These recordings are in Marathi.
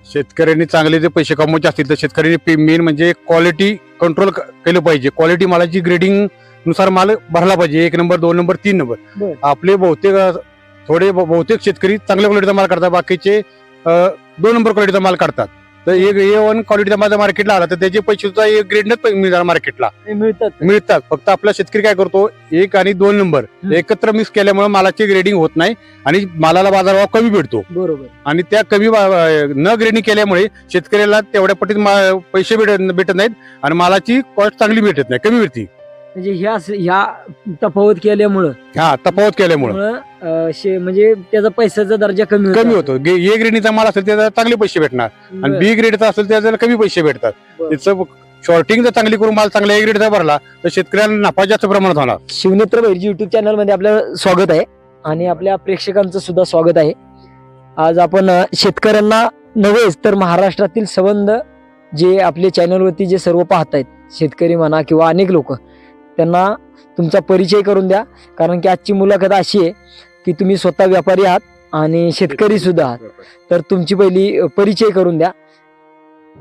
शेतकऱ्यांनी चांगले जे पैसे कमवायचे असतील तर शेतकऱ्यांनी मेन म्हणजे क्वालिटी कंट्रोल केलं पाहिजे. क्वालिटी मालाची ग्रेडिंग नुसार माल भरला पाहिजे. 1 नंबर 2 नंबर 3 नंबर. बरं. आपले बहुतेक शेतकरी चांगल्या क्वालिटीचा माल काढतात, बाकीचे 2 नंबर क्वालिटीचा माल काढतात. तर एक A1 क्वालिटीचा माल मार्केटला आला तर त्याचे पैसे सुद्धा एक ग्रेडनेच मिळणार मार्केटला मिळतात. फक्त आपला शेतकरी काय करतो 1 आणि 2 नंबर एकत्र मिक्स केल्यामुळे मालाची ग्रेडिंग होत नाही आणि मालाला बाजारभाव कमी भेटतो. बरोबर. आणि त्या कमी न ग्रेडिंग केल्यामुळे शेतकऱ्याला तेवढ्या पटीत पैसे भेटत नाहीत आणि मालाची कॉस्ट चांगली भेटत नाही, कमी भेटते. म्हणजे ह्या तफावत केल्यामुळं तफावत केल्यामुळे म्हणजे त्याचा पैशाचा दर्जा कमी होतो. ए ग्रेडचा माल असेल त्याला चांगले पैसे भेटणार आणि बी ग्रेडचा असेल त्याला कमी पैसे भेटतात. त्याचं शॉर्टिंग जर चांगली करून माल चांगला ए ग्रेडचा भरला तर शेतकऱ्यांना नफा जास्त प्रमाणात होणार. शिवनेत्र भैरजी युट्यूब चॅनल मध्ये आपलं स्वागत आहे आणि आपल्या प्रेक्षकांचं सुद्धा स्वागत आहे. आज आपण शेतकऱ्यांना नव्हेच तर महाराष्ट्रातील संबंध जे आपल्या चॅनलवरती जे सर्व पाहतायत शेतकरी म्हणा किंवा अनेक लोक, त्यांना तुमचा परिचय करून द्या. कारण की आजची मुलाखत अशी आहे की तुम्ही स्वतः व्यापारी आहात आणि शेतकरी सुद्धा आहात. तर तुमची पहिली परिचय करून द्या.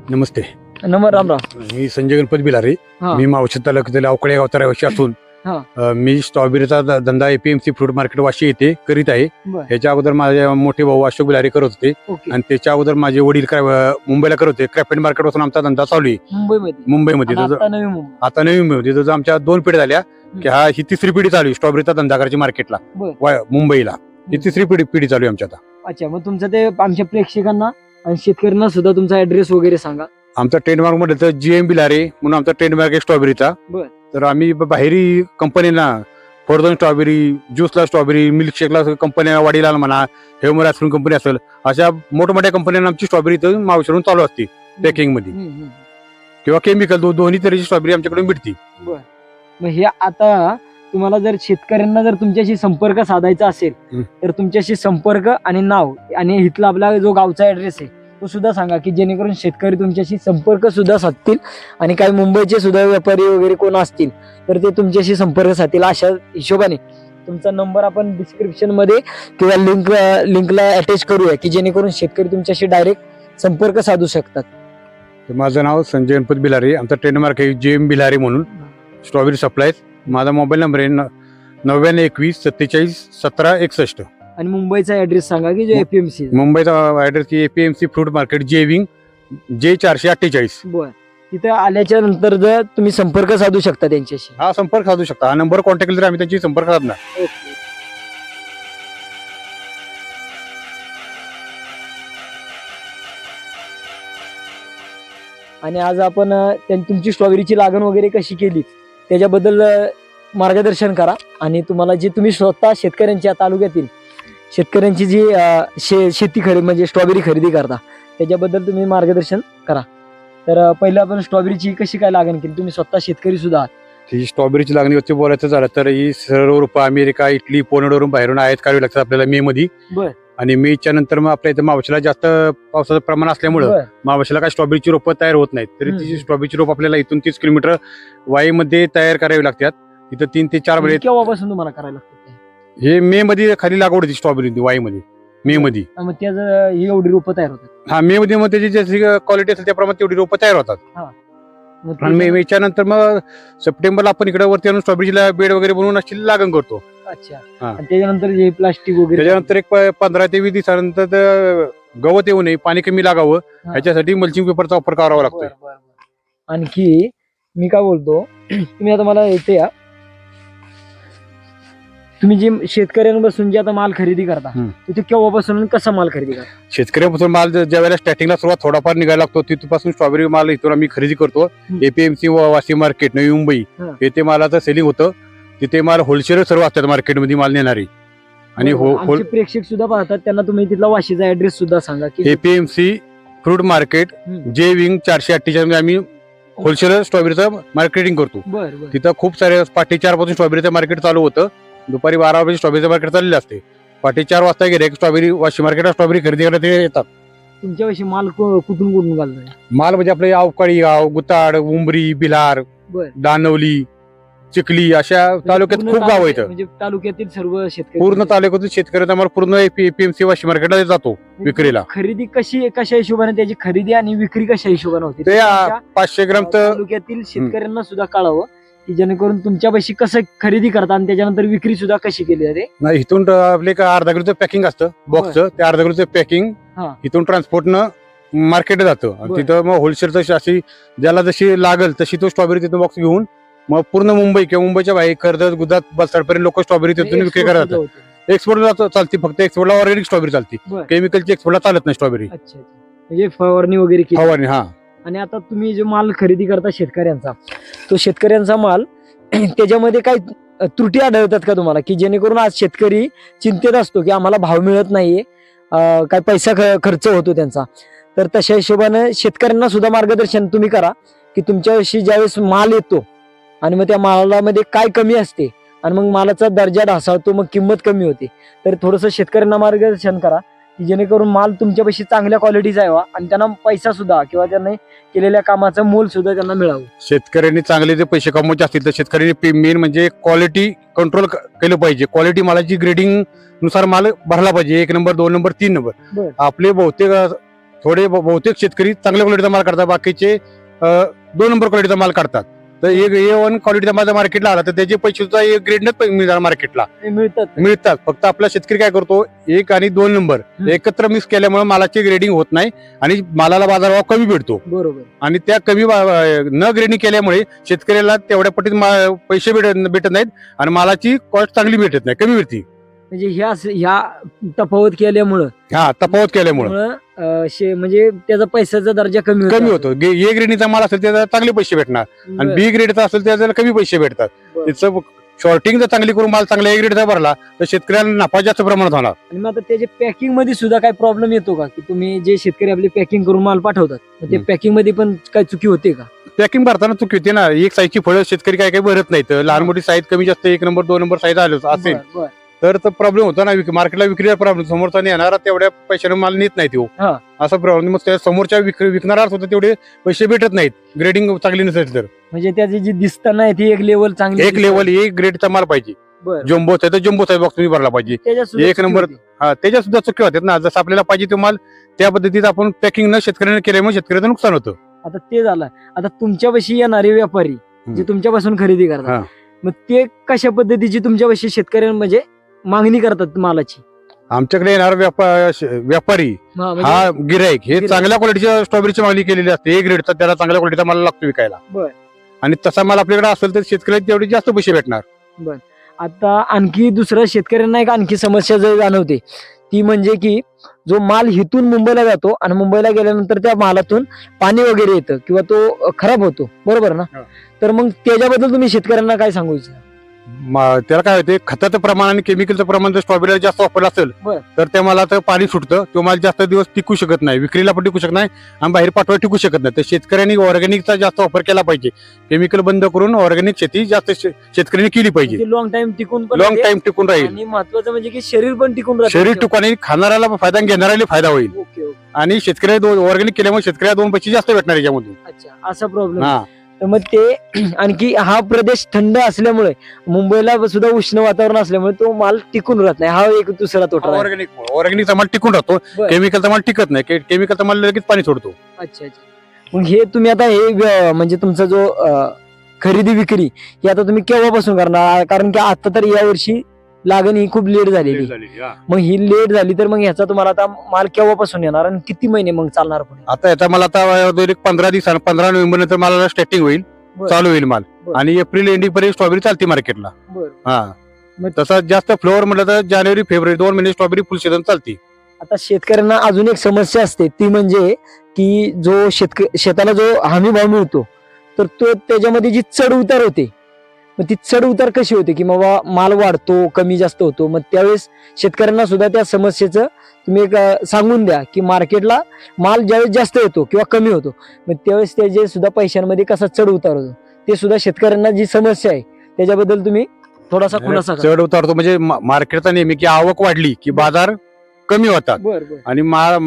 नमस्ते. राम राम. मी संजय गणपत बिलारी. मी मावशी तालुक्यातील अवकळे गावचा रहिवासी असून मी स्ट्रॉबेरीचा धंदा APMC फ्रूट मार्केट वाशी येथे करीत आहे. ह्याच्या अगोदर माझे मोठे भाऊ अशोक बिलारी करत होते आणि त्याच्या अगोदर माझे वडील मुंबईला करत होते. क्रॅफ्ट मार्केट पासून आमचा धंदा चालू आहे मुंबईमध्ये. आता नवी मुंबईमध्ये जसं आमच्या 2 पिढ्या झाल्या की ही 3री पिढी चालू आहे स्ट्रॉबेरीचा धंदा करायची मार्केटला मुंबईला. ही 3री पिढी चालू आहे आमच्या आता. अच्छा, मग तुमचं ते आमच्या प्रेक्षकांना आणि शेतकऱ्यांना सुद्धा तुमचा ऍड्रेस वगैरे सांगा. आमचा ट्रेडमार्क मध्ये तर GM बिलारी म्हणून आमचा ट्रेडमार्क आहे स्ट्रॉबेरीचा. तर आम्ही बाहेरी कंपनीला फोर्डन स्ट्रॉबेरी, ज्यूसला स्ट्रॉबेरी, मिल्कशेकला कंपन्या, वाडीलाल म्हणा, हेमर आईस्क्रीम कंपनी असेल, अशा मोठमोठ्या कंपन्यांना आमची स्ट्रॉबेरी इथं मावशीवरून चालू असते पॅकिंग मध्ये किंवा केमिकल दोन्ही तऱ्हेची स्ट्रॉबेरी आमच्याकडून भेटते. मग हे आता तुम्हाला जर शेतकऱ्यांना जर तुमच्याशी संपर्क साधायचा असेल तर तुमच्याशी संपर्क आणि नाव आणि इथला आपला जो गावचा ऍड्रेस आहे तो सुद्धा सांगा की जेणेकरून शेतकरी तुमच्याशी संपर्क सुद्धा साधतील आणि काही मुंबईचे सुद्धा व्यापारी वगैरे कोण असतील तर ते तुमच्याशी संपर्क साधतील. अशा हिशोबाने तुमचा नंबर आपण डिस्क्रिप्शन मध्ये किंवा लिंकला अटॅच करूया की जेणेकरून शेतकरी तुमच्याशी डायरेक्ट संपर्क साधू शकतात. माझं नाव संजय गणपत बिलारी. आमचा ट्रेडमार्क आहे GM बिलारी म्हणून स्ट्रॉबेरी सप्लाय. माझा मोबाईल नंबर आहे 9921 47 17 61. आणि मुंबईचा ऍड्रेस सांगा की जो APMC. मुंबईचा address APMC fruit market J-Wing J448. तिथे आल्याच्या नंतर जर तुम्ही संपर्क साधू शकता त्यांच्याशी. संपर्क साधू शकता. हा नंबर कॉन्टॅक्ट केला तर आम्ही त्यांची संपर्क साधणार. आणि आज आपण तुमची स्ट्रॉबेरीची लागण वगैरे कशी केली त्याच्याबद्दल मार्गदर्शन करा आणि तुम्हाला जे तुम्ही स्वतः शेतकऱ्यांच्या तालुक्यातील शेतकऱ्यांची जी शेती खरेदी म्हणजे स्ट्रॉबेरी खरेदी करता त्याच्याबद्दल तुम्ही मार्गदर्शन करा. तर पहिलं आपण स्ट्रॉबेरीची कशी काय लागण केली, तुम्ही स्वतः शेतकरी सुद्धा आहात. ही स्ट्रॉबेरीची लागणीवरती बोलायचं झालं तर ही सर्व रूप अमेरिका, इटली, पोलंडवरून बाहेरून आयात करावी लागतात आपल्याला मे मध्ये. आणि मेच्या नंतर मग आपल्या इथं मावशीला जास्त पावसाचं प्रमाण असल्यामुळं मावशीला काय स्ट्रॉबेरीची रोपं तयार होत नाहीत. तरी तिची स्ट्रॉबेरीची रोप आपल्याला इथून 30 किलोमीटर वाईमध्ये तयार करावी लागतात. इथं 3 ते 4 महिने. केव्हापासून तुम्हाला करायला लागतं? हे मे मध्ये खाली लागवड होती स्ट्रॉबेरी वाईमध्ये मे मध्ये. मग त्याचं एवढी रोपं तयार होतात. मे मध्ये मग त्याची जशी क्वालिटी असेल त्याप्रमाणे तेवढी रोपं तयार होतात. आणि मेच्या नंतर मग सप्टेंबरला आपण इकडे वरती आणून स्ट्रॉबेरीला बेड वगैरे बनवून अशी लागण करतो. अच्छा. त्याच्यानंतर जे प्लास्टिक वगैरे त्याच्यानंतर एक 15 ते 20 दिवसानंतर गवत येऊ नये, पाणी कमी लागावं ह्याच्यासाठी मल्चिंग पेपरचा वापर करावा लागतो. आणखी मी काय बोलतो, तुम्ही आता मला येते या तुम्ही जे शेतकऱ्यांपासून जे आता माल खरेदी करता तिथे केव्हापासून कसा माल खरेदी करता? शेतकऱ्यापासून माल ज्या वेळेला स्टार्टिंगला सुरुवात थोडाफार निघायला लागतो तिथपासून स्ट्रॉबेरी माल इथून आम्ही खरेदी करतो. APMC वाशी मार्केट नवी मुंबई येथे मालाचं सेलिंग होतं. तिथे माल होलसेलर सर्व असतात मार्केटमध्ये माल नेणारी. आणि प्रेक्षक सुद्धा पाहतात त्यांना तुम्ही तिथला वाशीचा ऍड्रेस सुद्धा सांगा की APMC फ्रूट मार्केट J-Wing 448 मध्ये आम्ही होलसेलर स्ट्रॉबेरीचं मार्केटिंग करतो. तिथं खूप सारे 4:30 पासून स्ट्रॉबेरीचं मार्केट चालू होतं. दुपारी 12 वाजता स्ट्रॉबेरीचं मार्केट चाललेलं असते. 4:30 वाजता गेले स्ट्रॉबेरी वाशी मार्केटला स्ट्रॉबेरी खरेदी करायला येतात. तुमच्यापाशी माल कुठून घालताय? माल म्हणजे आपले अवकाळी गाव, गुताड, उंबरी, बिलार, दानवली चिखली अशा तालुक्यात पूर्ण खूप गाव आहेत. म्हणजे तालुक्यातील सर्व शेतकरी पूर्ण तालुक्यातून शेतकऱ्यांचा माल पूर्ण एपीएमसी वाशी मार्केटला जातो विक्रीला. खरेदी कशा हिशोबाने त्याची खरेदी आणि विक्री कशा हिशोबाने होते ते 500 ग्राम तर तालुक्यातील शेतकऱ्यांना सुद्धा कळावं की जेणेकरून तुमच्यापाशी कसं खरेदी करता आणि त्याच्यानंतर विक्री सुद्धा कशी केली जाते. नाही, इथून आपले एक अर्धा किलोचं पॅकिंग असतं बॉक्सचं, ते अर्धा किलोचं पॅकिंग हा. इथून ट्रान्सपोर्टनं मार्केट जातं आणि बरं. तिथं मग होलसेलचं अशी ज्याला जशी लागल तशी तो स्ट्रॉबेरी तिथं बॉक्स घेऊन मग पूर्ण मुंबई किंवा मुंबईच्या बाहेर कर्जत गुजरात बलसाडपर्यंत लोक स्ट्रॉबेरी तिथून विक्री Export करतात. सुद्धा होते. एक्सपोर्टला चालते, फक्त एक्सपोर्टला ऑर्गॅनिक स्ट्रॉबेरी चालते, बरं. केमिकलची एक्सपोर्टला चालत नाही स्ट्रॉबेरी. अच्छा. म्हणजे फवारणी वगैरे केली. फवारणी. हा. आणि आता तुम्ही जो माल खरेदी करता शेतकऱ्यांचा, तो शेतकऱ्यांचा माल त्याच्यामध्ये काही त्रुटी आढळतात का तुम्हाला, की जेणेकरून आज शेतकरी चिंतेत असतो की आम्हाला भाव मिळत नाहीये, काय पैसा खर्च होतो त्यांचा, तर तशा हिशोबाने शेतकऱ्यांना सुद्धा मार्गदर्शन तुम्ही करा की तुमच्याविषयी ज्यावेळेस माल येतो आणि मग त्या मालामध्ये काय कमी असते आणि मग मालाचा दर्जा ढासाळतो, मग किंमत कमी होते, तर थोडंसं शेतकऱ्यांना मार्गदर्शन करा की जेणेकरून माल तुमच्यापाशी चांगल्या क्वालिटीचा यावा आणि त्यांना पैसा सुद्धा किंवा त्यांनी केलेल्या कामाचं मोल सुद्धा त्यांना मिळावं. शेतकऱ्यांनी चांगले जे पैसे कमवायचे असतील तर शेतकऱ्यांनी मेन म्हणजे क्वालिटी कंट्रोल केलं पाहिजे. क्वालिटी मालाची ग्रेडिंग नुसार माल भरला पाहिजे, 1 नंबर 2 नंबर 3 नंबर. बरं. आपले बहुतेक शेतकरी चांगल्या क्वालिटीचा माल काढतात, बाकीचे 2 नंबर क्वालिटीचा माल काढतात. तर एक A1 क्वालिटीचा माल मार्केटला आला तर त्याचे पैसे सुद्धा एक ग्रेडनच मिळणार मार्केटला ते मिळतात. फक्त आपला शेतकरी काय करतो, 1 आणि 2 नंबर एकत्र मिक्स केल्यामुळे मालाची ग्रेडिंग होत नाही आणि मालाला बाजारभाव कमी भेटतो. बरोबर. आणि त्या कमी न ग्रेडिंग केल्यामुळे शेतकऱ्याला तेवढ्या पटीत पैसे भेटत नाहीत आणि मालाची कॉस्ट चांगली भेटत नाही, कमी भेटते. म्हणजे ह्या तफावत केल्यामुळं तफावत केल्यामुळे म्हणजे त्याचा पैशाचा दर्जा कमी होतो. ए ग्रेडचा माल असेल त्याला चांगले पैसे भेटणार आणि बी ग्रेडचा असेल त्याला कमी पैसे भेटतात. त्याचं शॉर्टिंग जर चांगली करून माल चांगला ए ग्रेडचा भरला तर शेतकऱ्यांना नफा जास्त प्रमाणात होणार. आणि मग आता त्याच्या पॅकिंग मध्ये सुद्धा काय प्रॉब्लेम येतो का, की तुम्ही जे शेतकरी आपले पॅकिंग करून माल पाठवतात ते पॅकिंग मध्ये पण काय चुकी होते का? पॅकिंग भरताना चुकी होते ना. एक साईजची फळं शेतकरी काय भरत नाहीत, लहान मोठी साईज कमी जास्त 1 नंबर 2 नंबर साईज असेल तर प्रॉब्लेम होतो ना. मार्केटला विक्रीला प्रॉब्लेम, समोरचा येणारा तेवढ्या पैशाने माल नेत नाही तो, असा प्रॉब्लेम. मग त्या समोरच्या विकणारा सुद्धा तेवढे पैसे भेटत नाहीत ग्रेडिंग चांगली नसेल तर. म्हणजे त्याची जी दिसताना आहे ती एक लेवल चांगली, एक लेवल एक ग्रेडचा माल पाहिजे. जम्बो आहे तर जम्बो साईज बॉक्स तुम्ही भरला पाहिजे. 1 नंबर त्याच्या सुद्धा चुकी होतात ना. जसं आपल्याला पाहिजे तो माल त्या पद्धतीत आपण पॅकिंग न शेतकऱ्यांना केल्यामुळे शेतकऱ्याचं नुकसान होतं. आता ते झालं. आता तुमच्यापाशी येणारे व्यापारी जे तुमच्यापासून खरेदी करतात, मग ते कशा पद्धतीची तुमच्यापाशी शेतकऱ्यांना म्हणजे मागणी करतात मालाची? आमच्याकडे येणारा व्यापारी हा गिराईक हे चांगल्या क्वालिटीच्या स्ट्रॉबेरीची मागणी केलेली असते. ए ग्रेडचा त्याला चांगल्या क्वालिटीचा माल लागतो विकायला. आणि तसा माल आपल्याकडे असेल तर शेतकऱ्याला तेवढे जास्त पैसे भेटणार. आता आणखी दुसऱ्या शेतकऱ्यांना एक आणखी समस्या जर जाणवते ती म्हणजे की जो माल हिथून मुंबईला जातो आणि मुंबईला गेल्यानंतर त्या मालातून पाणी वगैरे येतं किंवा तो खराब होतो, बरोबर ना? तर मग त्याच्याबद्दल तुम्ही शेतकऱ्यांना काय सांगू इच्छिता? त्याला काय होते, खताचं प्रमाण आणि केमिकलचं प्रमाण जर स्ट्रॉबेरीला जास्त वापरलं असेल तर त्या मालात पाणी सुटतं, तो माल जास्त दिवस टिकू शकत नाही, विक्रीला पण टिकू शकत नाही आणि बाहेर पाठवा टिकू शकत नाही. तर शेतकऱ्यांनी ऑर्गॅनिकचा जास्त वापर केला पाहिजे. केमिकल बंद करून ऑर्गॅनिक शेती जास्त शेतकऱ्यांनी केली पाहिजे. लॉंग टाइम टिकून राहील आणि महत्वाचं म्हणजे की शरीर पण टिकून राहील. शरीर टिकून खाणाऱ्याला फायदा, घेणाऱ्याला फायदा होईल आणि शेतकऱ्याला ऑर्गॅनिक केल्यामुळे शेतकऱ्याला 2 पैसे जास्त भेटणार याच्यामधून. अच्छा, असा प्रॉब्लेम. तर मग ते आणखी हा प्रदेश थंड असल्यामुळे, मुंबईला सुद्धा उष्ण वातावरण असल्यामुळे तो माल टिकून राहत नाही. हा एक दुसरा तोटा. ऑर्गॅनिकचा माल टिकून राहतो, केमिकलचा माल टिकत नाही. केमिकलचा माल लगेच पाणी सोडतो. अच्छा. मग हे तुम्ही आता हे म्हणजे तुमचा जो खरेदी विक्री हे आता तुम्ही केव्हापासून करणार? कारण की आता तर यावर्षी लागण ही खूप लेट झालेली. मग ही लेट झाली तर मग ह्याचा तुम्हाला आता माल केव्हापासून येणार आणि किती महिने मग चालणार पुढे? आता याचा मला आता 15 दिवसांनी 15 नोव्हेंबर नंतर मला स्टार्टिंग होईल, चालू होईल माल आणि एप्रिल एंडिंग पर्यंत स्ट्रॉबेरी चालते मार्केटला. तसा जास्त फ्लोअर म्हटलं तर जानेवारी फेब्रुवारी 2 महिने स्ट्रॉबेरी फुल सीझन चालते. आता शेतकऱ्यांना अजून एक समस्या असते ती म्हणजे की जो शेताला जो हमी भाव मिळतो तर तो त्याच्यामध्ये जी चढ उतार होते, मग ती चढ उतार कशी होते की बाबा माल वाढतो कमी जास्त होतो, मग त्यावेळेस शेतकऱ्यांना सुद्धा त्या समस्येचं तुम्ही एक सांगून द्या की मार्केटला माल ज्यावेळेस जास्त येतो किंवा कमी होतो मग त्यावेळेस त्याचे सुद्धा पैशांमध्ये कसा चढ उतार होतो ते सुद्धा शेतकऱ्यांना जी समस्या आहे त्याच्याबद्दल तुम्ही थोडासा खुलासा करा. चढ उतार म्हणजे मार्केटचा नेहमी की आवक वाढली की बाजार कमी होतात आणि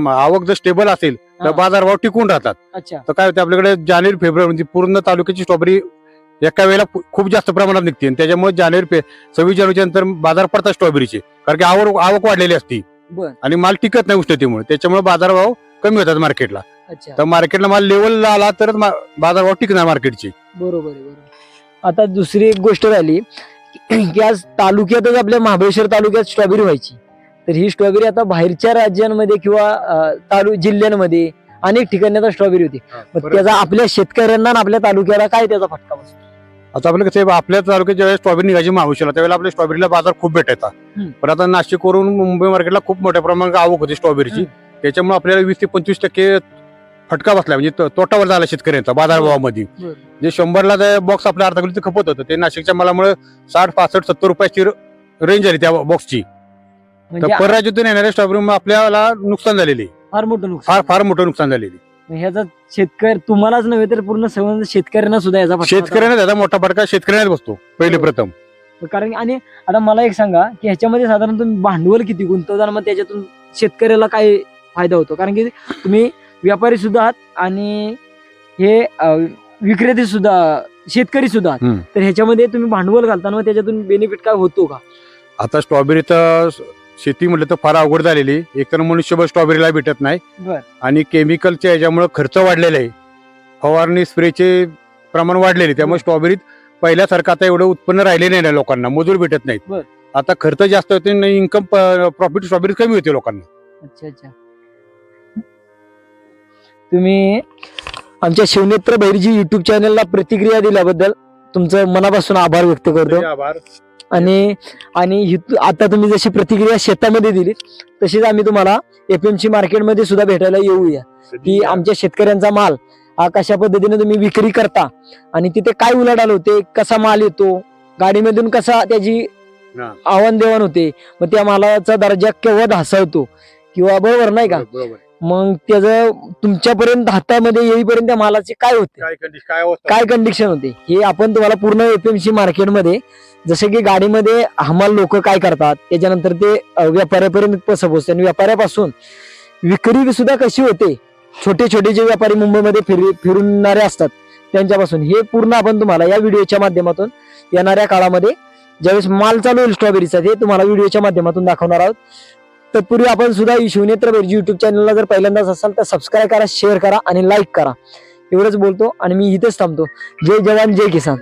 आवक जर स्टेबल असेल तर बाजारभाव टिकून राहतात. अच्छा. तर काय होतं आपल्याकडे जानेवारी फेब्रुवारी म्हणजे पूर्ण तालुक्याची स्ट्रॉबेरी एका वेळेला खूप जास्त प्रमाणात निघते आणि त्याच्यामुळे 26 जानेवारीच्या नंतर बाजार पडतात स्ट्रॉबेरीचे, कारण की आवक वाढलेली असती आणि माल टिकत नाही उष्णतेमुळे, त्याच्यामुळे बाजारभाव कमी होतात मार्केटला. तर मार्केटला माल लेवलला आला तरच बाजारभाव टिकणार मार्केटचे. बरोबर आहे. आता दुसरी एक गोष्ट राहिली की आज तालुक्यातच आपल्या महाबळेश्वर तालुक्यात स्ट्रॉबेरी व्हायची, तर ही स्ट्रॉबेरी आता बाहेरच्या राज्यांमध्ये किंवा जिल्ह्यांमध्ये अनेक ठिकाणी आता स्ट्रॉबेरी होती. मग त्याचा आपल्या शेतकऱ्यांना आणि आपल्या तालुक्याला काय त्याचा फटका बसतो? आता आपलं कसं आपल्या तालुक्यात ज्यावेळेस स्ट्रॉबेरी निघायची महाबळेश्वरला त्यावेळेला आपल्या स्ट्रॉबेरीला बाजार खूप भेटायचा. पण आता नाशिकवरून मुंबई मार्केटला खूप मोठ्या प्रमाणात आवक होती स्ट्रॉबेरीची, त्याच्यामुळे आपल्याला 20 ते 25% फटका बसला, म्हणजे तोटावर झाला शेतकऱ्यांचा बाजारभावामध्ये. जे 100ला बॉक्स आपल्या अर्धा किलोचं खपत होतं ते नाशिकच्या मालामुळे 60, 65, 70 रुपयाची रेंज आली त्या बॉक्सची. तर परराज्यातून येणाऱ्या स्ट्रॉबेरीमुळे आपल्याला नुकसान झालेली, फार मोठं नुकसान झालेली. ह्याचा शेतकरी तुम्हालाच नव्हे तर पूर्ण संबंध शेतकऱ्यांना सुद्धा याचा शेतकऱ्यांना त्याचा मोठा फटका शेतकऱ्यांनाच बसतो पहिले प्रथम. कारण आणि आता मला एक सांगा की ह्याच्यामध्ये साधारण तुम्ही भांडवल किती गुंतवता, मग त्याच्यातून शेतकऱ्याला काय फायदा होतो? कारण की तुम्ही व्यापारी सुद्धा आहात आणि हे विक्रेते सुद्धा, शेतकरी सुद्धा आहात, तर ह्याच्यामध्ये तुम्ही भांडवल घालताना मग त्याच्यातून बेनिफिट काय होतो का? आता स्ट्रॉबेरी तर शेती म्हटलं तर फार अवघड झालेली, एकतर मनुष्यबळ स्ट्रॉबेरीला भेटत नाही आणि केमिकलच्या याच्यामुळे खर्च वाढलेला आहे, फवारणी स्प्रेचे प्रमाण वाढलेले, त्यामुळे स्ट्रॉबेरीत पहिल्यासारखं आता एवढं उत्पन्न राहिले नाही लोकांना, मजूर भेटत नाहीत. आता खर्च जास्त होते, इन्कम प्रॉफिट स्ट्रॉबेरी कमी होते लोकांना. अच्छा. तुम्ही आमच्या शिवनेत्र भैरजी युट्यूब चॅनलला प्रतिक्रिया दिल्याबद्दल तुमचं मनापासून आभार व्यक्त करतो. आभार. आणि आता तुम्ही जशी प्रतिक्रिया शेतामध्ये दिली तशीच आम्ही तुम्हाला एपीएमसी मार्केटमध्ये सुद्धा भेटायला येऊया की आमच्या शेतकऱ्यांचा माल हा कशा पद्धतीने तुम्ही विक्री करता आणि तिथे काय उलाढाल होते, कसा माल येतो, गाडीमधून कसा त्याची आवाहन देवाण होते, मग त्या मालाचा दर्जा केव्हा ढासळतो किंवा बरोबर नाही का, मग त्याचं तुमच्यापर्यंत हातामध्ये येईपर्यंत त्या मालाचे काय होते, काय कंडिशन होते, हे आपण तुम्हाला पूर्ण एपीएमसी मार्केटमध्ये जसे की गाडीमध्ये हमाल लोक काय करतात, त्याच्यानंतर ते व्यापाऱ्यापर्यंत कसं पोहोचते आणि व्यापाऱ्यापासून विक्री सुद्धा कशी होते, छोटे छोटे जे व्यापारी मुंबईमध्ये फिरणारे असतात त्यांच्यापासून, हे पूर्ण आपण तुम्हाला या व्हिडिओच्या माध्यमातून येणाऱ्या काळामध्ये ज्यावेळेस माल चालू होईल स्ट्रॉबेरीचा ते तुम्हाला व्हिडिओच्या माध्यमातून दाखवणार आहोत. तत्पूर्वी आपण सुद्धा शिवनेत्र भैरजी युट्यूब चॅनलला जर पहिल्यांदाच असाल तर सबस्क्राईब करा, शेअर करा आणि लाईक करा. एवढंच बोलतो आणि मी इथेच थांबतो. जय जवान जय किसान.